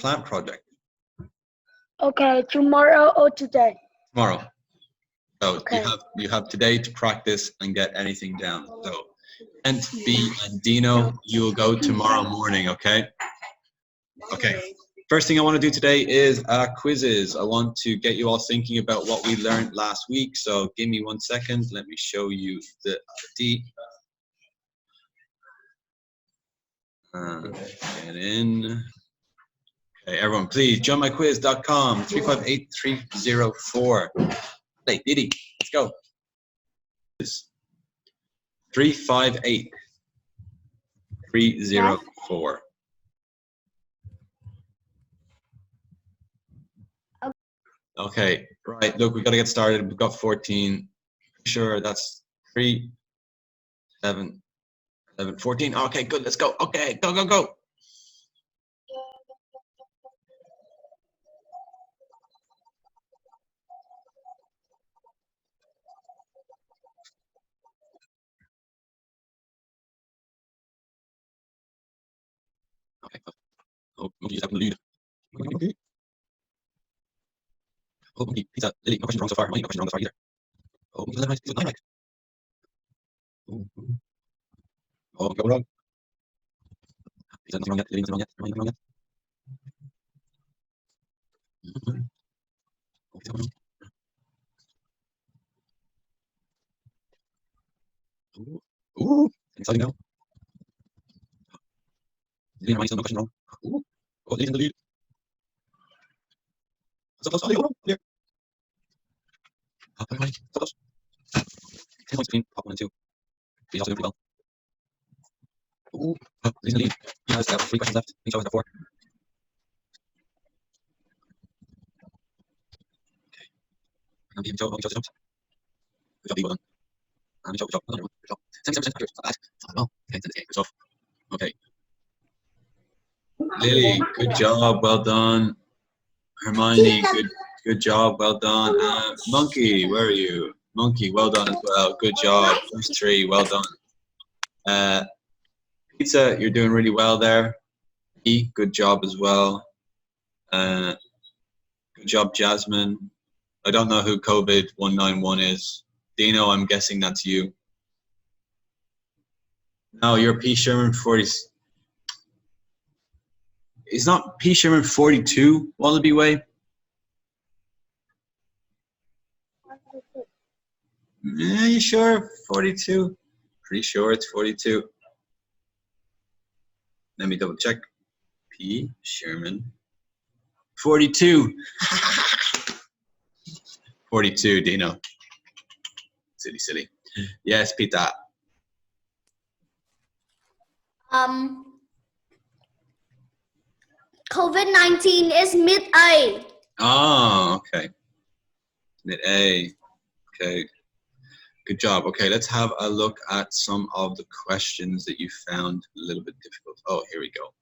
plant project? Okay, tomorrow or today? Tomorrow. So Okay. you have today to practice and get anything down. So Kent, B, and Dino, you will go tomorrow morning, okay? Okay. First thing I want to do today is quizzes. I want to get you all thinking about what we learned last week. So give me 1 second. Let me show you the ID. Get in. Okay, everyone, please joinmyquiz.com 358304. Hey, Didi, let's go. 358304. Okay, right. Look, we got to get started. We've got 14. Sure, that's 3, 7, 11, 14. Okay, good. Let's go. Okay, go, go, go. Okay. Oh, Monkey's having the lead. Monkey. Oh, Monkey. Pizza. Lily, no questions wrong so far. Monkey, no questions wrong so far either. Oh, Monkey's 11 right. He's 9 right. Oh, go wrong. Pizza, nothing wrong yet. Lily, nothing wrong yet. Monkey, nothing wrong yet. Oh, pizza, wrong. Ooh, exciting now. Lily and Ryan still no question wrong. Ooh. Oh, Lily's in the lead. So close. Oh, Lily, go wrong. Here. Oh, Ryan, so close. 10 points between top 1 and 2. He's also doing pretty well. Ooh. Oh, Lily's in the lead. He has 3 questions left. I think Joe has 4. Okay. And Joe, Joe jumps. Good job, Lee, well done. And Joe, good job. Well done, everyone. Good job. 77% accurate. It's not bad. It's not well. Okay, 10 good stuff. Okay. Lily, good job, well done. Hermione, good job, well done. Monkey, where are you? Monkey, well done as well. Good job. First 3, well done. Pizza, you're doing really well there. E, good job as well. Good job, Jasmine. I don't know who COVID 191 is. Dino, I'm guessing that's you. No, you're P. Sherman 40. Is not P. Sherman 42 Wallaby Way? Yeah, you sure? 42? Pretty sure it's 42. Let me double check. P. Sherman 42. 42, Dino. Silly. Yes, Pita. COVID-19 is mid-A. Oh, okay. Mid-A. Okay. Good job. Okay, let's have a look at some of the questions that you found a little bit difficult. Oh, here we go.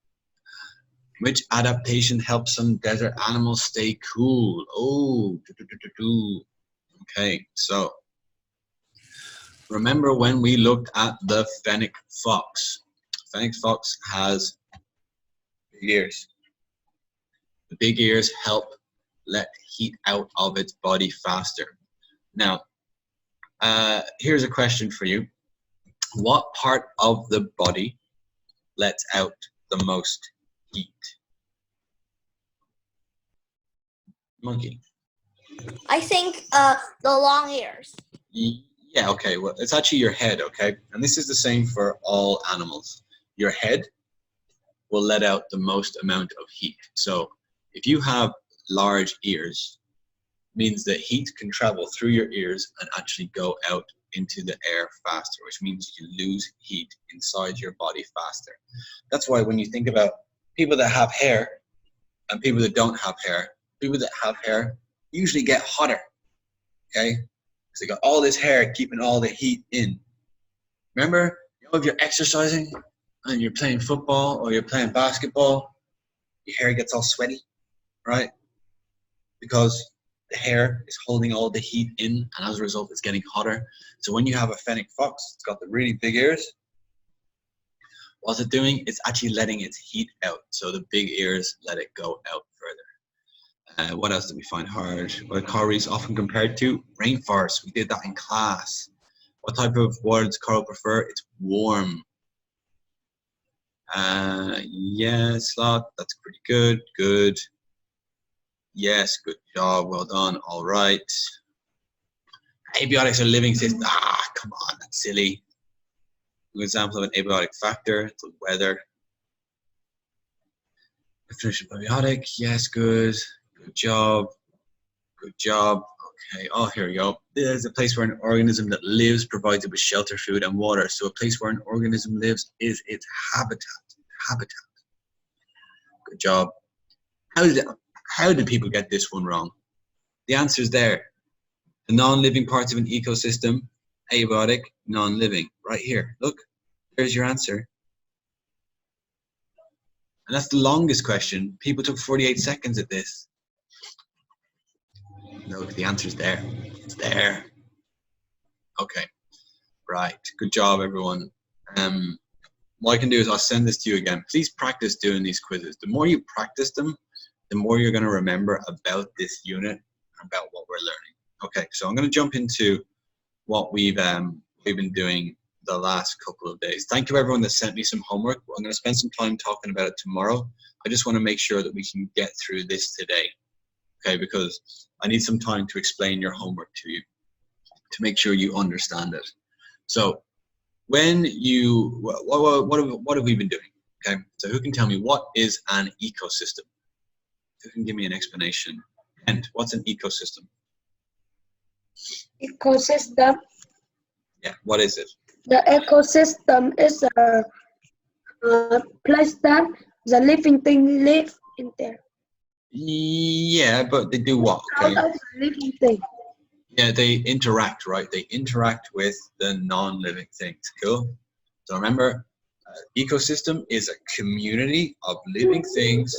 Which adaptation helps some desert animals stay cool? Oh, okay, so remember when we looked at the fennec fox? Fennec fox has big ears. The big ears help let heat out of its body faster. Now, here's a question for you. What part of the body lets out the most heat? Monkey. I think the long ears. Yeah, okay, well, it's actually your head, okay? And this is the same for all animals. Your head will let out the most amount of heat. So if you have large ears, means that heat can travel through your ears and actually go out into the air faster, which means you lose heat inside your body faster. That's why when you think about people that have hair and people that don't have hair, people that have hair usually get hotter, okay? Because they got all this hair keeping all the heat in. Remember, if you're exercising and you're playing football or you're playing basketball, your hair gets all sweaty, right? Because the hair is holding all the heat in, and as a result, it's getting hotter. So when you have a fennec fox, it's got the really big ears. What's it doing? It's actually letting its heat out. So the big ears let it go out further. What else do we find hard? What are coral reefs often compared to? Rainforests. We did that in class. What type of water does coral prefer? It's warm. Yeah, sloth. That's pretty good. Good. Yes, good job. Well done. All right. Abiotics are living systems. Ah, come on. That's silly. An example of an abiotic factor, the weather. Definition of abiotic, yes, good. Good job. Good job. Okay, oh, here we go. There's a place where an organism that lives provides it with shelter, food, and water. So a place where an organism lives is its habitat. Habitat. Good job. How did people get this one wrong? The answer is there. The non-living parts of an ecosystem, abiotic, non-living. Right here. Look, there's your answer. And that's the longest question. People took 48 seconds at this. Look, the answer's there. It's there. Okay. Right. Good job, everyone. What I can do is I'll send this to you again. Please practice doing these quizzes. The more you practice them, the more you're going to remember about this unit, about what we're learning. Okay, so I'm going to jump into what we've been doing the last couple of days. Thank you everyone that sent me some homework. I'm going to spend some time talking about it tomorrow. I just want to make sure that we can get through this today, okay, because I need some time to explain your homework to you, to make sure you understand it. So when you, what have we been doing? Okay, so who can tell me what is an ecosystem? Who can give me an explanation? And what's an ecosystem? Ecosystem. Yeah, what is it? The ecosystem is a place that the living thing live in there. Yeah, but they do what? Okay. Out of the living thing. Yeah, they interact, right? They interact with the non-living things. Cool. So remember, ecosystem is a community of living things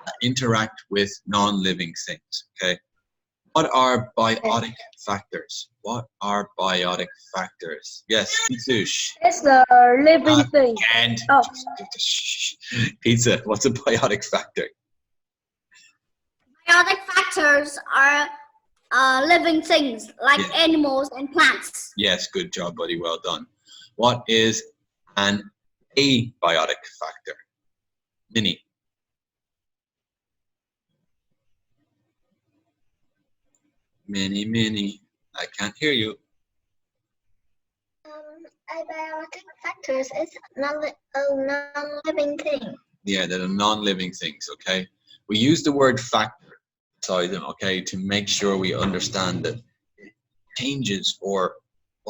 that interact with non-living things. Okay. What are biotic factors? What are biotic factors? Yes, Pizzush. It's a living thing. And Oh. Pizza, what's a biotic factor? Biotic factors are living things like animals and plants. Yes, good job, buddy. Well done. What is an abiotic factor? Minnie. Minnie. I can't hear you. Abiotic factors is a non-living thing. Yeah, they're non-living things, okay? We use the word factor beside them, okay, to make sure we understand that it changes or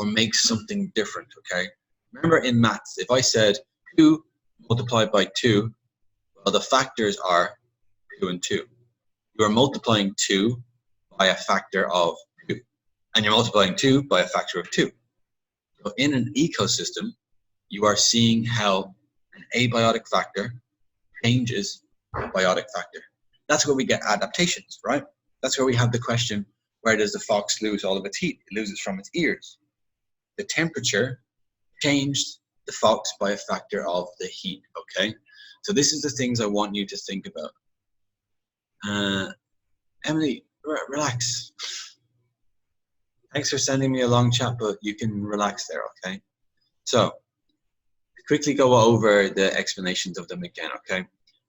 makes something different, okay? Remember in maths, if I said 2 multiplied by 2, well, the factors are 2 and 2. You are multiplying 2 by a factor of 2, and you're multiplying 2 by a factor of 2. So in an ecosystem, you are seeing how an abiotic factor changes a biotic factor. That's where we get adaptations, right? That's where we have the question, where does the fox lose all of its heat? It loses from its ears. The temperature changed the fox by a factor of the heat, okay? So this is the things I want you to think about. Emily, relax. Thanks for sending me a long chat, but you can relax there, okay? So, quickly go over the explanations of them again, okay?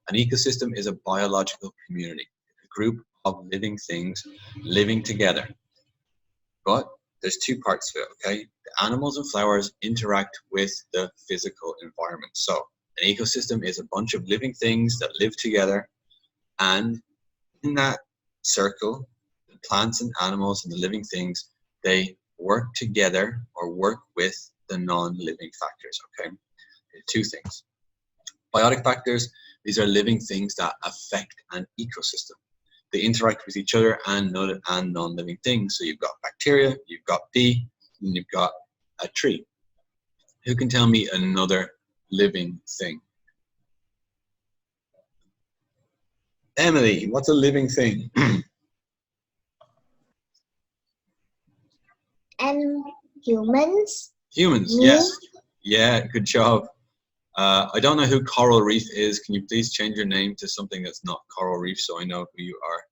An ecosystem is a biological community, a group of living things living together. But there's 2 parts to it, okay? The animals and flowers interact with the physical environment. So, an ecosystem is a bunch of living things that live together, and in that circle, the plants and animals and the living things, they work together or work with the non-living factors, okay? 2 things. Biotic factors, these are living things that affect an ecosystem. They interact with each other and non-living things. So you've got bacteria, you've got bee, and you've got a tree. Who can tell me another living thing? Emily, what's a living thing? And humans? Humans, yes. Yeah, good job. I don't know who Coral Reef is. Can you please change your name to something that's not Coral Reef so I know who you are?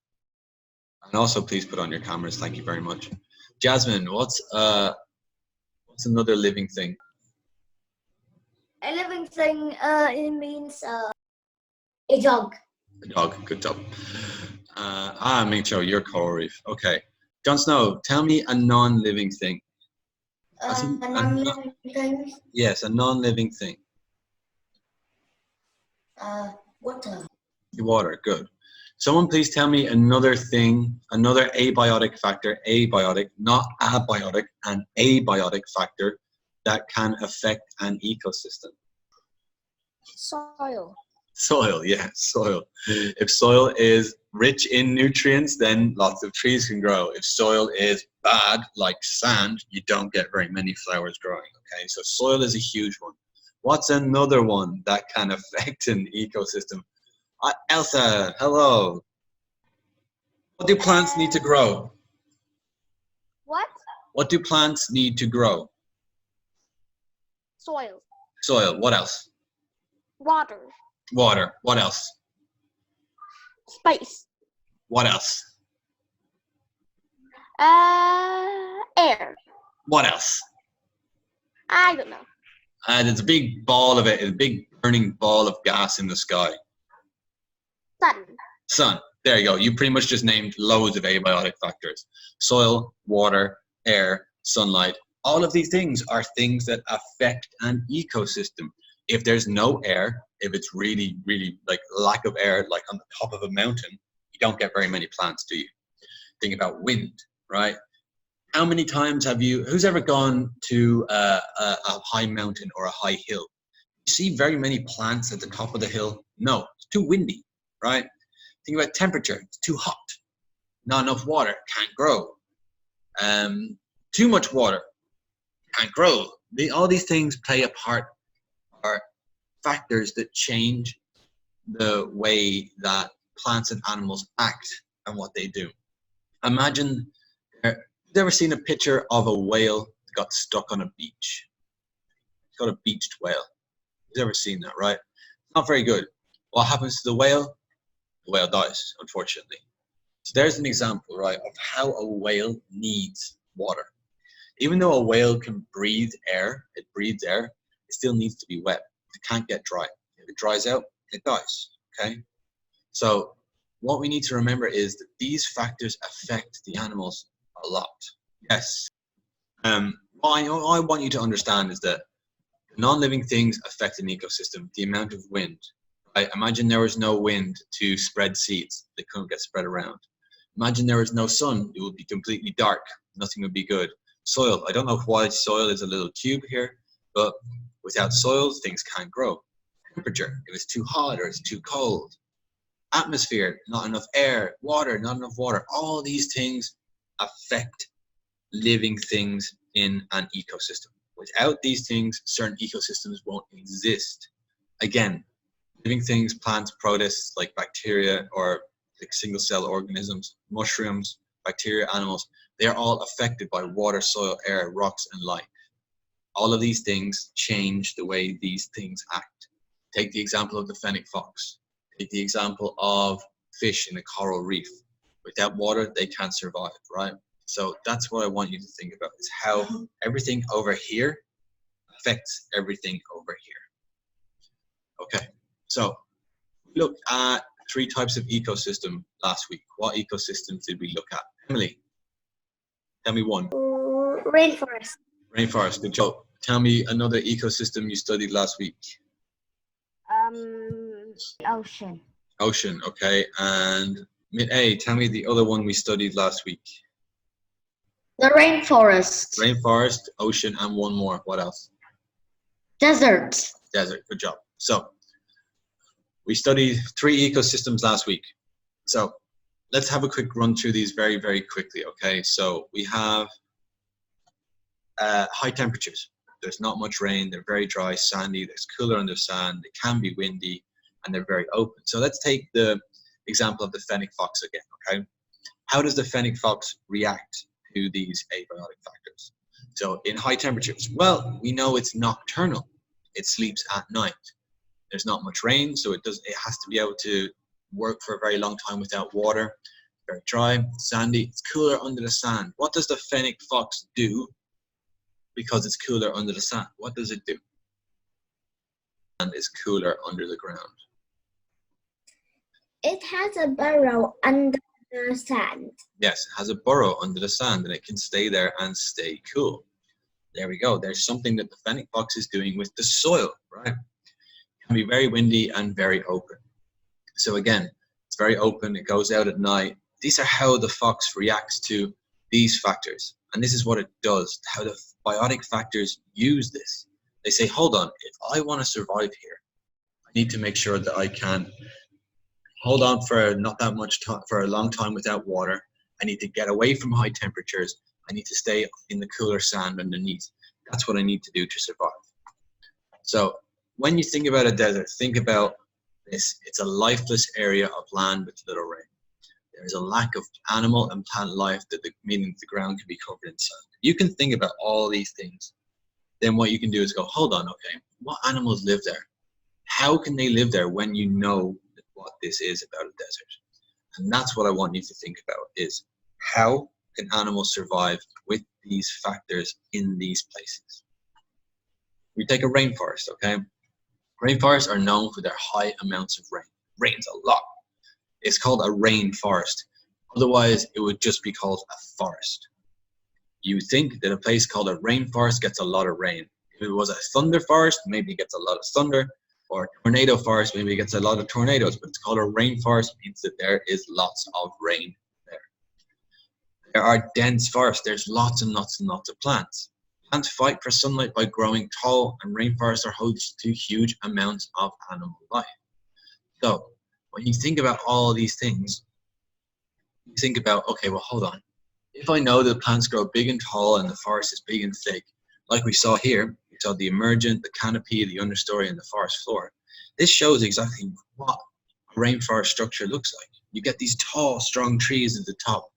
And also please put on your cameras. Thank you very much. Jasmine, what's another living thing? A living thing, it means a dog. A dog, good job. Mincho, you're Coral Reef. Okay. Jon Snow, tell me a non-living thing. Non-living things. Yes, a non-living thing. Water. Water, good. Someone please tell me another thing, another abiotic factor, abiotic, not abiotic, an abiotic factor that can affect an ecosystem. Soil. Soil, yeah, soil. If soil is rich in nutrients, then lots of trees can grow. If soil is bad, like sand, you don't get very many flowers growing, okay? So soil is a huge one. What's another one that can affect an ecosystem? Elsa, hello. What do plants need to grow? What? What do plants need to grow? Soil. Soil, what else? Water. Water, what else? Space. What else? Air. What else? I don't know. There's a big ball of it, a big burning ball of gas in the sky. Sun. Sun. There you go. You pretty much just named loads of abiotic factors. Soil, water, air, sunlight. All of these things are things that affect an ecosystem. If there's no air, if it's really, really like lack of air, like on the top of a mountain, you don't get very many plants, do you? Think about wind, right? How many times have you, who's ever gone to a high mountain or a high hill? You see very many plants at the top of the hill? No, it's too windy, right? Think about temperature, it's too hot. Not enough water, can't grow. Too much water, can't grow. All these things play a part, are factors that change the way that plants and animals act and what they do. Imagine, have you ever seen a picture of a whale that got stuck on a beach? It's got a beached whale. Who's ever seen that, right? Not very good. What happens to the whale? The whale dies, unfortunately. So there's an example, right, of how a whale needs water. Even though a whale can breathe air, it breathes air, it still needs to be wet. It can't get dry. If it dries out, it dies, okay? So what we need to remember is that these factors affect the animals a lot. Yes. What I want you to understand is that non-living things affect an ecosystem. The amount of wind. Right? Imagine there was no wind to spread seeds. They couldn't get spread around. Imagine there was no sun. It would be completely dark. Nothing would be good. Soil. I don't know why soil is a little tube here, but without soil, things can't grow. Temperature. If it's too hot or it's too cold. Atmosphere. Not enough air. Water. Not enough water. All these things affect living things in an ecosystem. Without these things, certain ecosystems won't exist. Again, living things, plants, protists like bacteria or like single cell organisms, mushrooms, bacteria, animals, they are all affected by water, soil, air, rocks, and light. All of these things change the way these things act. Take the example of the fennec fox. Take the example of fish in a coral reef. Without water, they can't survive, right? So that's what I want you to think about, is how everything over here affects everything over here. Okay, so we looked at 3 types of ecosystem last week. What ecosystems did we look at? Emily, tell me one. Rainforest. Rainforest, good job. Tell me another ecosystem you studied last week. Ocean. Ocean, okay. And A, tell me the other one we studied last week. The rainforest. Rainforest, ocean, and one more. What else? Desert. Desert, good job. So we studied 3 ecosystems last week. So let's have a quick run through these very, very quickly, okay? So we have high temperatures. There's not much rain. They're very dry, sandy. There's cooler under sand. They can be windy, and they're very open. So let's take the example of the fennec fox again, okay? How does the fennec fox react to these abiotic factors? So in high temperatures, well, we know it's nocturnal. It sleeps at night. there's not much rain, so it has to be able to work for a very long time without water. Very dry, sandy. It's cooler under the sand. What does the fennec fox do because it's cooler under the sand? What does it do? And it's cooler under the ground. It has a burrow under the sand. Yes, it has a burrow under the sand and it can stay there and stay cool. There we go. There's something that the fennec fox is doing with the soil, right? It can be very windy and very open. So again, it's very open. It goes out at night. These are how the fox reacts to these factors. And this is what it does, how the biotic factors use this. They say, hold on, if I want to survive here, I need to make sure that I can hold on for not that much time, for a long time without water. I need to get away from high temperatures. I need to stay in the cooler sand underneath. That's what I need to do to survive. So when you think about a desert, think about this. It's a lifeless area of land with little rain. There's a lack of animal and plant life, meaning the ground can be covered in sand. You can think about all these things. Then what you can do is go, hold on, okay, what animals live there? How can they live there when you know what this is about a desert? And that's what I want you to think about is how can animals survive with these factors in these places? We take a rainforest, okay? Rainforests are known for their high amounts of rain. Rains a lot. It's called a rainforest. Otherwise, it would just be called a forest. You think that a place called a rainforest gets a lot of rain. If it was a thunder forest, maybe it gets a lot of thunder, or a tornado forest, maybe it gets a lot of tornadoes, but it's called a rainforest, means that there is lots of rain there. There are dense forests. There's lots and lots and lots of plants. Plants fight for sunlight by growing tall, and rainforests are host to huge amounts of animal life. So, when you think about all of these things, you think about, okay, well, hold on. If I know that plants grow big and tall and the forest is big and thick, like we saw here, we saw the emergent, the canopy, the understory, and the forest floor. This shows exactly what a rainforest structure looks like. You get these tall, strong trees at the top,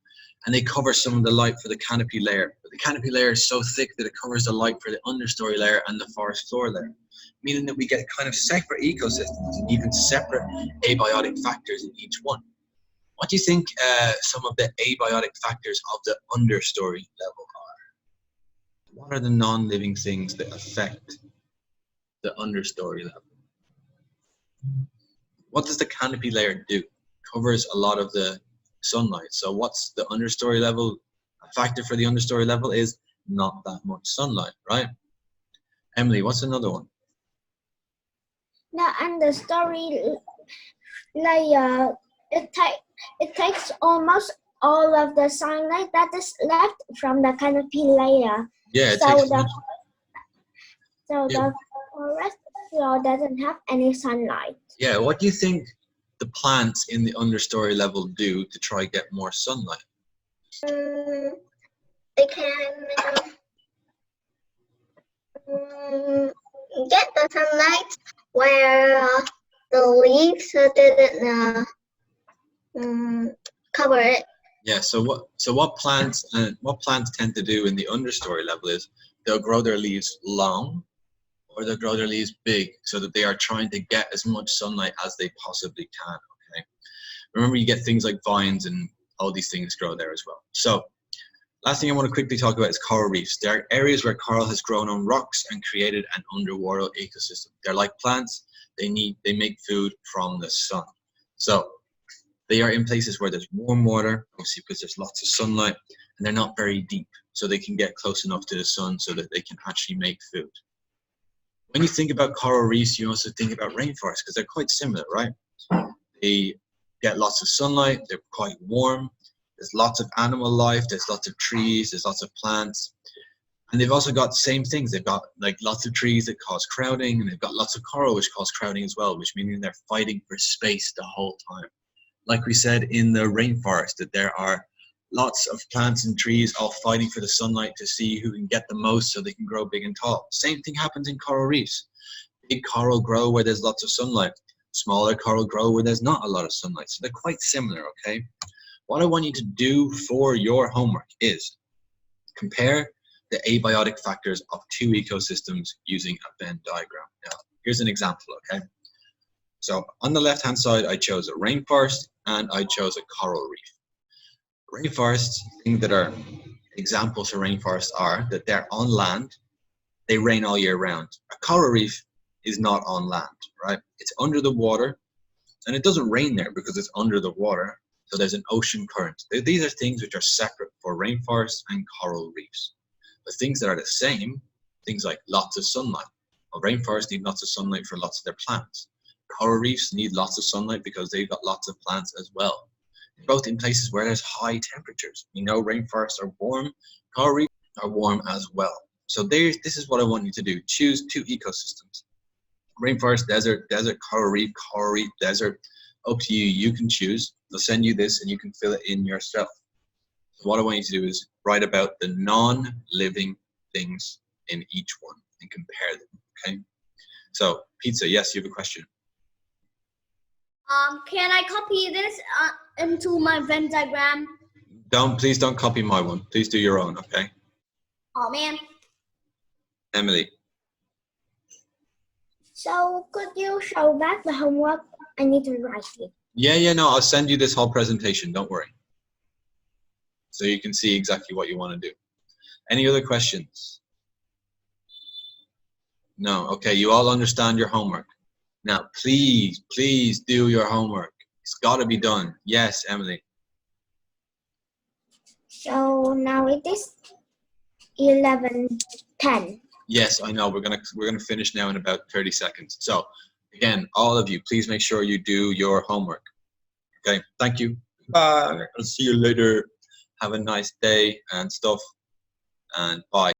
and they cover some of the light for the canopy layer. But the canopy layer is so thick that it covers the light for the understory layer and the forest floor layer, meaning that we get kind of separate ecosystems and even separate abiotic factors in each one. What do you think some of the abiotic factors of the understory level are? What are the non-living things that affect the understory level? What does the canopy layer do? It covers a lot of the sunlight. So what's the understory level? A factor for the understory level is not that much sunlight, right? Emily, what's another one? The understory layer, it takes almost all of the sunlight that is left from the canopy layer. Yeah, The forest floor doesn't have any sunlight. Yeah, what do you think the plants in the understory level do to try get more sunlight? They can get the sunlight where the leaves didn't cover it. Yeah, so what plants tend to do in the understory level is they'll grow their leaves long or they'll grow their leaves big so that they are trying to get as much sunlight as they possibly can, okay? Remember, you get things like vines and all these things grow there as well. So last thing I want to quickly talk about is coral reefs. There are areas where coral has grown on rocks and created an underwater ecosystem. They're like plants. They make food from the sun. So they are in places where there's warm water, obviously because there's lots of sunlight, and they're not very deep, so they can get close enough to the sun so that they can actually make food. When you think about coral reefs, you also think about rainforests because they're quite similar, right? They get lots of sunlight, they're quite warm, there's lots of animal life, there's lots of trees, there's lots of plants, and they've also got the same things. They've got like lots of trees that cause crowding, and they've got lots of coral which cause crowding as well, which means they're fighting for space the whole time. Like we said in the rainforest, that there are lots of plants and trees all fighting for the sunlight to see who can get the most so they can grow big and tall. Same thing happens in coral reefs. Big coral grow where there's lots of sunlight. Smaller coral grow where there's not a lot of sunlight. So they're quite similar, okay? What I want you to do for your homework is compare the abiotic factors of two ecosystems using a Venn diagram. Now, here's an example, okay? So on the left-hand side, I chose a rainforest and I chose a coral reef. Rainforests, things that are examples of rainforests are that they're on land, they rain all year round. A coral reef is not on land, right? It's under the water, and it doesn't rain there because it's under the water, so there's an ocean current. These are things which are separate for rainforests and coral reefs. But things that are the same, things like lots of sunlight. Well, rainforests need lots of sunlight for lots of their plants. Coral reefs need lots of sunlight because they've got lots of plants as well. Both in places where there's high temperatures. You know, rainforests are warm, coral reefs are warm as well. So this is what I want you to do. Choose 2 ecosystems. Rainforest, desert, coral reef, desert. Up to you, you can choose. They'll send you this and you can fill it in yourself. So what I want you to do is write about the non-living things in each one and compare them, okay? So, Pizza, yes, you have a question. Can I copy this into my Venn diagram? Please don't copy my one. Please do your own, okay? Oh man. Emily. So could you show back the homework? I need to write it. Yeah, no, I'll send you this whole presentation, don't worry. So you can see exactly what you want to do. Any other questions? No, okay, you all understand your homework. Now, please do your homework. It's got to be done. Yes, Emily. So now it is 11:10. Yes, I know. We're gonna finish now in about 30 seconds. So, again, all of you, please make sure you do your homework. Okay, thank you. Bye. I'll see you later. Have a nice day and stuff. And bye.